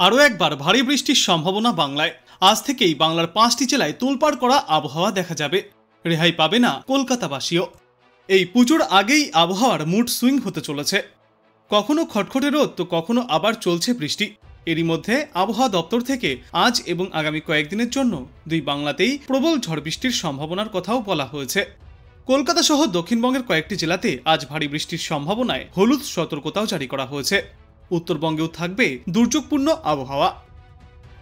আরও একবার ভারী বৃষ্টির সম্ভাবনা বাংলায়। আজ থেকেই বাংলার 5টি জেলায় তোলপাড় করা আবহাওয়া দেখা যাবে। রেহাই পাবে না কলকাতাবাসীও। এই পুজোর আগেই আবহাওয়ার মুড সুইং হতে চলেছে। কখনো খটখটে রোদ তো কখনো আবার চলছে বৃষ্টি। এরই মধ্যে আবহাওয়া দপ্তর থেকে আজ এবং আগামী কয়েকদিনের জন্য দুই বাংলাতেই প্রবল ঝড় বৃষ্টির সম্ভাবনার কথাও বলা হয়েছে। কলকাতা সহ দক্ষিণবঙ্গের কয়েকটি জেলাতে আজ ভারী বৃষ্টির সম্ভাবনায় হলুদ সতর্কতাও জারি করা হয়েছে। উত্তরবঙ্গেও থাকবে দুর্যোগপূর্ণ আবহাওয়া।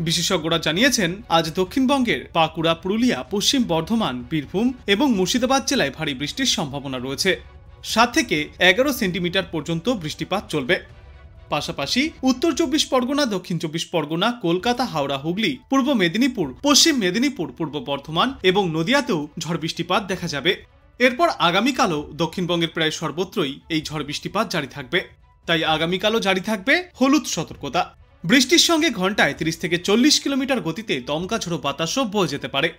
বিশেষজ্ঞরা জানিয়েছেন, আজ দক্ষিণবঙ্গের বাঁকুড়া, পুরুলিয়া, পশ্চিম বর্ধমান, বীরভূম এবং মুর্শিদাবাদ জেলায় ভারী বৃষ্টির সম্ভাবনা রয়েছে। 7 থেকে 11 সেন্টিমিটার পর্যন্ত বৃষ্টিপাত চলবে। পাশাপাশি উত্তর 24 পরগনা, দক্ষিণ 24 পরগনা, কলকাতা, হাওড়া, হুগলি, পূর্ব মেদিনীপুর, পশ্চিম মেদিনীপুর, পূর্ব বর্ধমান এবং নদিয়াতেও ঝড় বৃষ্টিপাত দেখা যাবে। এরপর আগামীকালও দক্ষিণবঙ্গের প্রায় সর্বত্রই এই ঝড় বৃষ্টিপাত জারি থাকবে। তাই আগামীকালও জারি থাকবে হলুদ সতর্কতা। বৃষ্টির সঙ্গে ঘন্টায় 30 থেকে 40 কিলোমিটার গতিতে দমকা ঝোড়ো বাতাসও বয়ে যেতে পারে।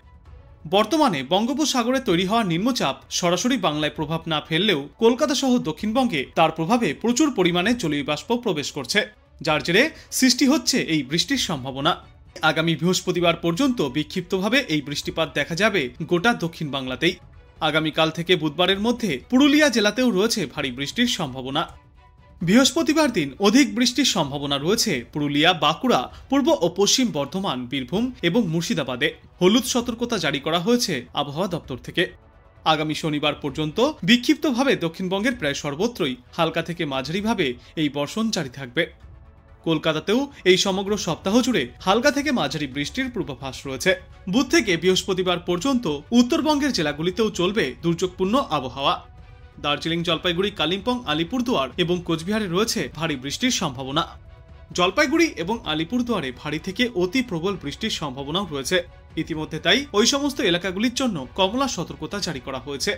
বর্তমানে বঙ্গোপসাগরে তৈরি হওয়া নিম্নচাপ সরাসরি বাংলায় প্রভাব না ফেললেও কলকাতা সহ দক্ষিণবঙ্গে তার প্রভাবে প্রচুর পরিমাণে জলীয় বাষ্প প্রবেশ করছে, যার জেরে সৃষ্টি হচ্ছে এই বৃষ্টির সম্ভাবনা। আগামী বৃহস্পতিবার পর্যন্ত বিক্ষিপ্তভাবে এই বৃষ্টিপাত দেখা যাবে গোটা দক্ষিণ বাংলাতেই। আগামীকাল থেকে বুধবারের মধ্যে পুরুলিয়া জেলাতেও রয়েছে ভারী বৃষ্টির সম্ভাবনা। বৃহস্পতিবার দিন অধিক বৃষ্টির সম্ভাবনা রয়েছে পুরুলিয়া, বাঁকুড়া, পূর্ব ও পশ্চিম বর্ধমান, বীরভূম এবং মুর্শিদাবাদে। হলুদ সতর্কতা জারি করা হয়েছে আবহাওয়া দপ্তর থেকে। আগামী শনিবার পর্যন্ত বিক্ষিপ্তভাবে দক্ষিণবঙ্গের প্রায় সর্বত্রই হালকা থেকে মাঝারিভাবে এই বর্ষণ জারি থাকবে। কলকাতাতেও এই সমগ্র সপ্তাহ জুড়ে হালকা থেকে মাঝারি বৃষ্টির পূর্বাভাস রয়েছে। বুধ থেকে বৃহস্পতিবার পর্যন্ত উত্তরবঙ্গের জেলাগুলিতেও চলবে দুর্যোগপূর্ণ আবহাওয়া। দার্জিলিং, জলপাইগুড়ি, কালিম্পং, আলিপুরদুয়ার এবং কোচবিহারে রয়েছে ভারী বৃষ্টির সম্ভাবনা। জলপাইগুড়ি এবং আলিপুরদুয়ারে ভারী থেকে অতি প্রবল বৃষ্টির সম্ভাবনাও রয়েছে ইতিমধ্যে। তাই ওই সমস্ত এলাকাগুলির জন্য কমলা সতর্কতা জারি করা হয়েছে।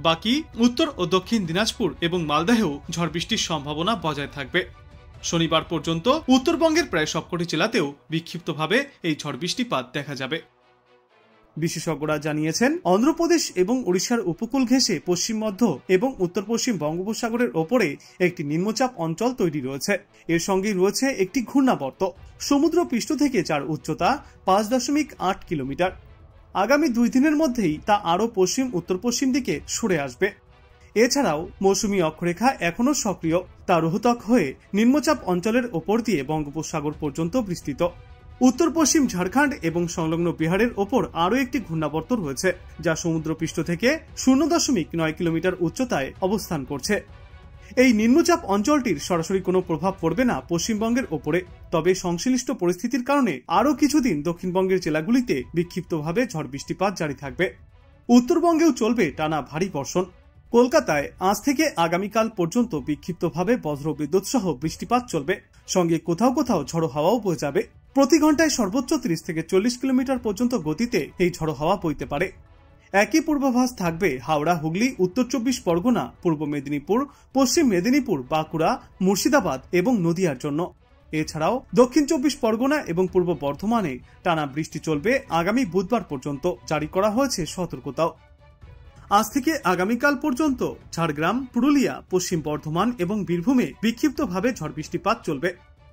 বাকি উত্তর ও দক্ষিণ দিনাজপুর এবং মালদাহেও ঝড় বৃষ্টির সম্ভাবনা বজায় থাকবে। শনিবার পর্যন্ত উত্তরবঙ্গের প্রায় সবকটি জেলাতেও বিক্ষিপ্তভাবে এই ঝড় বৃষ্টিপাত দেখা যাবে। বিশেষজ্ঞরা জানিয়েছেন, অন্ধ্রপ্রদেশ এবং ওড়িশার উপকূল ঘেঁষে পশ্চিম মধ্য এবং উত্তর পশ্চিম বঙ্গোপসাগরের ওপরে একটি নিম্নচাপ অঞ্চল তৈরি রয়েছে। এর সঙ্গে রয়েছে একটি ঘূর্ণাবর্ত। সমুদ্র পৃষ্ঠ থেকে যার উচ্চতা 5.8 কিলোমিটার। আগামী 2 দিনের মধ্যেই তা আরও পশ্চিম উত্তর পশ্চিম দিকে সরে আসবে। এছাড়াও মৌসুমী অক্ষরেখা এখনও সক্রিয়। তা রোহতক হয়ে নিম্নচাপ অঞ্চলের ওপর দিয়ে বঙ্গোপসাগর পর্যন্ত বিস্তৃত। উত্তর পশ্চিম ঝাড়খণ্ড এবং সংলগ্ন বিহারের ওপর আরও একটি ঘূর্ণাবর্ত রয়েছে, যা সমুদ্রপৃষ্ঠ থেকে 0.9 কিলোমিটার উচ্চতায় অবস্থান করছে। এই নিম্নচাপ অঞ্চলটির সরাসরি কোনো প্রভাব পড়বে না পশ্চিমবঙ্গের ওপরে। তবে সংশ্লিষ্ট পরিস্থিতির কারণে আরও কিছুদিন দক্ষিণবঙ্গের জেলাগুলিতে বিক্ষিপ্তভাবে ঝড় বৃষ্টিপাত জারি থাকবে। উত্তরবঙ্গেও চলবে টানা ভারী বর্ষণ। কলকাতায় আজ থেকে আগামীকাল পর্যন্ত বিক্ষিপ্তভাবে বজ্রবিদ্যুৎ সহ বৃষ্টিপাত চলবে। সঙ্গে কোথাও কোথাও ঝড়ো হাওয়াও বয়ে যাবে। প্রতি ঘন্টায় সর্বোচ্চ 30 থেকে 40 কিলোমিটার পর্যন্ত গতিতে এই ঝড়ো হাওয়া বইতে পারে। একই পূর্বাভাস থাকবে হাওড়া, হুগলি, উত্তর 24 পরগনা, পূর্ব মেদিনীপুর, পশ্চিম মেদিনীপুর, বাঁকুড়া, মুর্শিদাবাদ এবং নদিয়ার জন্য। এছাড়াও দক্ষিণ 24 পরগনা এবং পূর্ব বর্ধমানে টানা বৃষ্টি চলবে আগামী বুধবার পর্যন্ত। জারি করা হয়েছে সতর্কতাও। আজ থেকে আগামীকাল পর্যন্ত ঝাড়গ্রাম, পুরুলিয়া, পশ্চিম বর্ধমান এবং বীরভূমে বিক্ষিপ্তভাবে ঝড় বৃষ্টিপাত চলবে।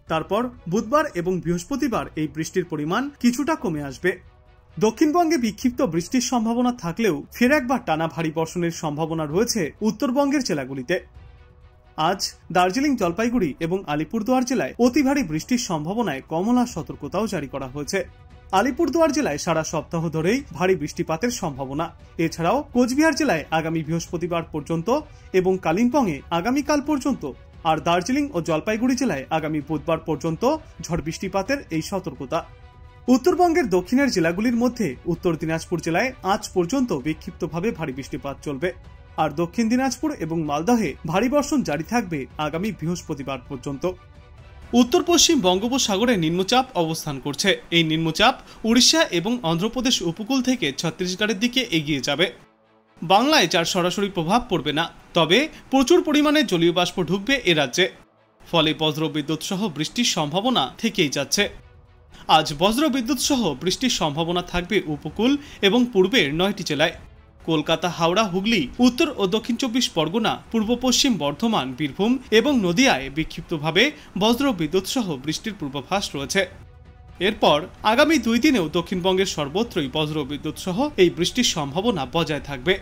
তারপর বুধবার এবং বৃহস্পতিবার এই বৃষ্টির পরিমাণ কিছুটা কমে আসবে। দক্ষিণবঙ্গে বিক্ষিপ্ত বৃষ্টির সম্ভাবনা থাকলেও ফের একবার টানা ভারী বর্ষণের সম্ভাবনা রয়েছে উত্তরবঙ্গের জেলাগুলিতে। আজ দার্জিলিং, জলপাইগুড়ি এবং আলিপুরদুয়ার জেলায় অতি ভারী বৃষ্টির সম্ভাবনায় কমলা সতর্কতাও জারি করা হয়েছে। আলিপুরদুয়ার জেলায় সারা সপ্তাহ ধরেই ভারী বৃষ্টিপাতের সম্ভাবনা। এছাড়াও কোচবিহার জেলায় আগামী বৃহস্পতিবার পর্যন্ত এবং কালিম্পংয়ে আগামীকাল পর্যন্ত, আর দার্জিলিং ও জলপাইগুড়ি জেলায় আগামী বুধবার পর্যন্ত ঝড় বৃষ্টিপাতের এই সতর্কতা। উত্তরবঙ্গের দক্ষিণের জেলাগুলির মধ্যে উত্তর দিনাজপুর জেলায় আজ পর্যন্ত বিক্ষিপ্তভাবে ভারী বৃষ্টিপাত চলবে। আর দক্ষিণ দিনাজপুর এবং মালদহে ভারী বর্ষণ জারি থাকবে আগামী বৃহস্পতিবার পর্যন্ত। উত্তর পশ্চিম বঙ্গোপসাগরে নিম্নচাপ অবস্থান করছে। এই নিম্নচাপ উড়িষ্যা এবং অন্ধ্রপ্রদেশ উপকূল থেকে ছত্তিশগড়ের দিকে এগিয়ে যাবে। বাংলায় যার সরাসরি প্রভাব পড়বে না, তবে প্রচুর পরিমাণে জলীয় বাষ্প ঢুকবে এ রাজ্যে। ফলে বজ্রবিদ্যুৎ সহ বৃষ্টির সম্ভাবনা থেকেই যাচ্ছে। আজ বজ্রবিদ্যুৎ সহ বৃষ্টির সম্ভাবনা থাকবে উপকূল এবং পূর্বের 9টি জেলায়। কলকাতা, হাওড়া, হুগলি, উত্তর ও দক্ষিণ 24 পরগনা, পূর্ব পশ্চিম বর্ধমান, বীরভূম এবং নদিয়ায় বিক্ষিপ্তভাবে বজ্র বিদ্যুৎ সহ বৃষ্টির পূর্বাভাস রয়েছে। এরপর আগামী 2 দিনেও দক্ষিণবঙ্গের সর্বত্রই বজ্র বিদ্যুৎ সহ এই বৃষ্টির সম্ভাবনা বজায় থাকবে।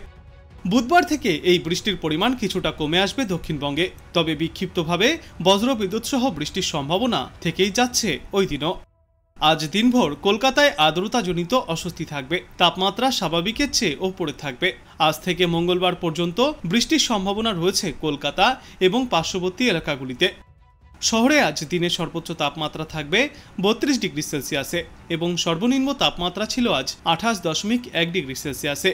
বুধবার থেকে এই বৃষ্টির পরিমাণ কিছুটা কমে আসবে দক্ষিণবঙ্গে, তবে বিক্ষিপ্তভাবে বজ্র বিদ্যুৎ সহ বৃষ্টির সম্ভাবনা থেকেই যাচ্ছে ওই দিনও। আজ দিনভর কলকাতায় আর্দ্রতাজনিত অস্বস্তি থাকবে, তাপমাত্রা স্বাভাবিকের চেয়ে ওপরে থাকবে। আজ থেকে মঙ্গলবার পর্যন্ত বৃষ্টির সম্ভাবনা রয়েছে কলকাতা এবং পার্শ্ববর্তী এলাকাগুলিতে। শহরে আজ দিনের সর্বোচ্চ তাপমাত্রা থাকবে 32 ডিগ্রি সেলসিয়াসে এবং সর্বনিম্ন তাপমাত্রা ছিল আজ 28.1 ডিগ্রি সেলসিয়াসে।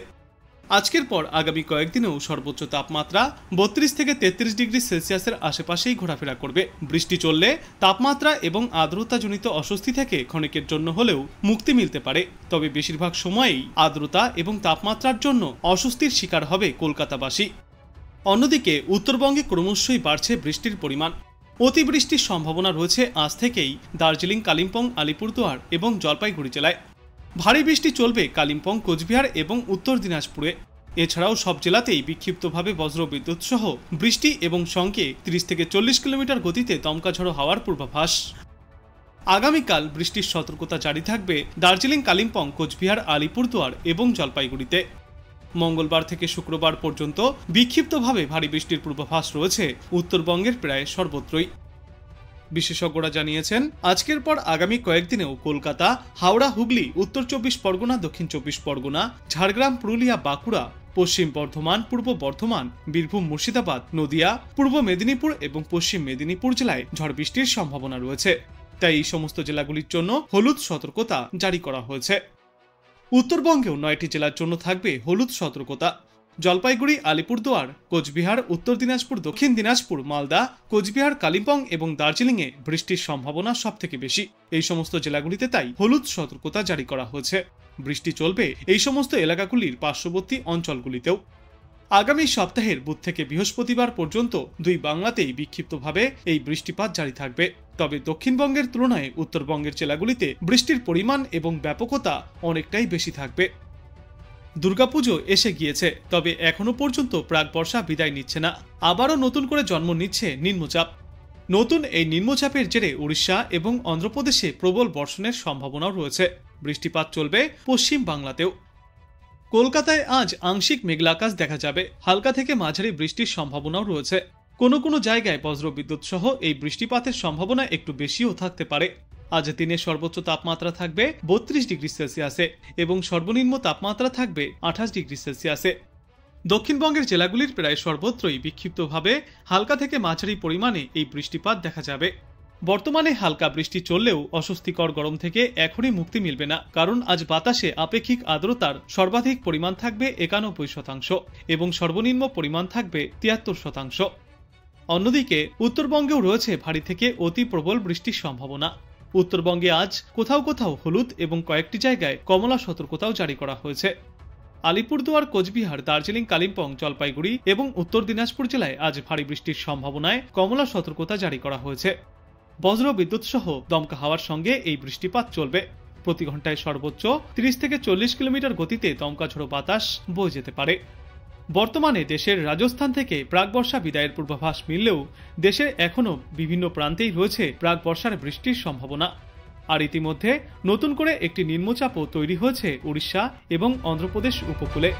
আজকের পর আগামী কয়েকদিনেও সর্বোচ্চ তাপমাত্রা 32 থেকে 33 ডিগ্রি সেলসিয়াসের আশেপাশেই ঘোরাফেরা করবে। বৃষ্টি চললে তাপমাত্রা এবং আর্দ্রতাজনিত অস্বস্তি থেকে ক্ষণিকের জন্য হলেও মুক্তি মিলতে পারে, তবে বেশিরভাগ সময়েই আর্দ্রতা এবং তাপমাত্রার জন্য অস্বস্তির শিকার হবে কলকাতাবাসী। অন্যদিকে উত্তরবঙ্গে ক্রমশই বাড়ছে বৃষ্টির পরিমাণ। অতিবৃষ্টির সম্ভাবনা রয়েছে আজ থেকেই দার্জিলিং, কালিম্পং, আলিপুরদুয়ার এবং জলপাইগুড়ি জেলায়। ভারী বৃষ্টি চলবে কালিম্পং, কোচবিহার এবং উত্তর দিনাজপুরে। এছাড়াও সব জেলাতেই বিক্ষিপ্তভাবে বজ্র বিদ্যুৎ সহ বৃষ্টি এবং সঙ্গে 30 থেকে 40 কিলোমিটার গতিতে দমকা ঝড়ো হওয়ার পূর্বাভাস। আগামীকাল বৃষ্টির সতর্কতা জারি থাকবে দার্জিলিং, কালিম্পং, কোচবিহার, আলিপুরদুয়ার এবং জলপাইগুড়িতে। মঙ্গলবার থেকে শুক্রবার পর্যন্ত বিক্ষিপ্তভাবে ভারী বৃষ্টির পূর্বাভাস রয়েছে উত্তরবঙ্গের প্রায় সর্বত্রই। বিশেষজ্ঞরা জানিয়েছেন, আজকের পর আগামী কয়েকদিনেও কলকাতা, হাওড়া, হুগলি, উত্তর 24 পরগনা, দক্ষিণ 24 পরগনা, ঝাড়গ্রাম, পুরুলিয়া, বাঁকুড়া, পশ্চিম বর্ধমান, পূর্ব বর্ধমান, বীরভূম, মুর্শিদাবাদ, নদিয়া, পূর্ব মেদিনীপুর এবং পশ্চিম মেদিনীপুর জেলায় ঝড় বৃষ্টির সম্ভাবনা রয়েছে। তাই এই সমস্ত জেলাগুলির জন্য হলুদ সতর্কতা জারি করা হয়েছে। উত্তরবঙ্গেও 9টি জেলার জন্য থাকবে হলুদ সতর্কতা। জলপাইগুড়ি, আলিপুরদুয়ার, কোচবিহার, উত্তর দিনাজপুর, দক্ষিণ দিনাজপুর, মালদা, কোচবিহার, কালিম্পং এবং দার্জিলিংয়ে বৃষ্টির সম্ভাবনা সবথেকে বেশি। এই সমস্ত জেলাগুলিতে তাই হলুদ সতর্কতা জারি করা হয়েছে। বৃষ্টি চলবে এই সমস্ত এলাকাগুলির পার্শ্ববর্তী অঞ্চলগুলিতেও। আগামী সপ্তাহের বুধ থেকে বৃহস্পতিবার পর্যন্ত 2 বাংলাতেই বিক্ষিপ্তভাবে এই বৃষ্টিপাত জারি থাকবে। তবে দক্ষিণবঙ্গের তুলনায় উত্তরবঙ্গের জেলাগুলিতে বৃষ্টির পরিমাণ এবং ব্যাপকতা অনেকটাই বেশি থাকবে। দুর্গাপুজো এসে গিয়েছে, তবে এখনো পর্যন্ত প্রাক বর্ষা বিদায় নিচ্ছে না। আবারও নতুন করে জন্ম নিচ্ছে নিম্নচাপ। নতুন এই নিম্নচাপের জেরে উড়িষ্যা এবং অন্ধ্রপ্রদেশে প্রবল বর্ষণের সম্ভাবনাও রয়েছে। বৃষ্টিপাত চলবে পশ্চিম বাংলাতেও। কলকাতায় আজ আংশিক মেঘলা আকাশ দেখা যাবে, হালকা থেকে মাঝারি বৃষ্টির সম্ভাবনাও রয়েছে। কোনো কোনো জায়গায় বজ্রবিদ্যুৎ সহ এই বৃষ্টিপাতের সম্ভাবনা একটু বেশিও থাকতে পারে। আজ দিনের সর্বোচ্চ তাপমাত্রা থাকবে 32 ডিগ্রি সেলসিয়াসে এবং সর্বনিম্ন তাপমাত্রা থাকবে 28 ডিগ্রি সেলসিয়াসে। দক্ষিণবঙ্গের জেলাগুলির প্রায় সর্বত্রই বিক্ষিপ্তভাবে হালকা থেকে মাঝারি পরিমাণে এই বৃষ্টিপাত দেখা যাবে। বর্তমানে হালকা বৃষ্টি চললেও অস্বস্তিকর গরম থেকে এখনই মুক্তি মিলবে না, কারণ আজ বাতাসে আপেক্ষিক আর্দ্রতার সর্বাধিক পরিমাণ থাকবে 91% এবং সর্বনিম্ন পরিমাণ থাকবে 73%। অন্যদিকে উত্তরবঙ্গেও রয়েছে ভারী থেকে অতি প্রবল বৃষ্টির সম্ভাবনা। উত্তরবঙ্গে আজ কোথাও কোথাও হলুদ এবং কয়েকটি জায়গায় কমলা সতর্কতাও জারি করা হয়েছে। আলিপুরদুয়ার, কোচবিহার, দার্জিলিং, কালিম্পং, জলপাইগুড়ি এবং উত্তর দিনাজপুর জেলায় আজ ভারী বৃষ্টির সম্ভাবনায় কমলা সতর্কতা জারি করা হয়েছে। বজ্র বিদ্যুৎ সহ দমকা হাওয়ার সঙ্গে এই বৃষ্টিপাত চলবে। প্রতি ঘন্টায় সর্বোচ্চ 30 থেকে 40 কিলোমিটার গতিতে দমকা ঝোড়ো বাতাস বয়ে যেতে পারে। বর্তমানে দেশের রাজস্থান থেকে প্রাক বর্ষা বিদায়ের পূর্বাভাস মিললেও দেশের এখনও বিভিন্ন প্রান্তেই রয়েছে প্রাক বর্ষার বৃষ্টির সম্ভাবনা। আর ইতিমধ্যে নতুন করে একটি নিম্নচাপও তৈরি হয়েছে উড়িষ্যা এবং অন্ধ্রপ্রদেশ উপকূলে।